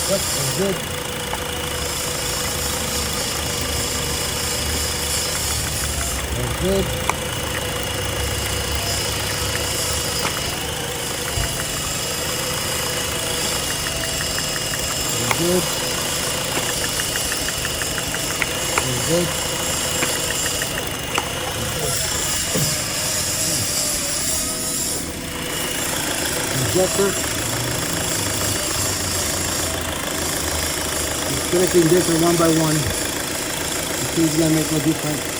Yep, that's good. That's good. That's good. That's good. Injector. Connecting this one by one. See, it's gonna make no difference.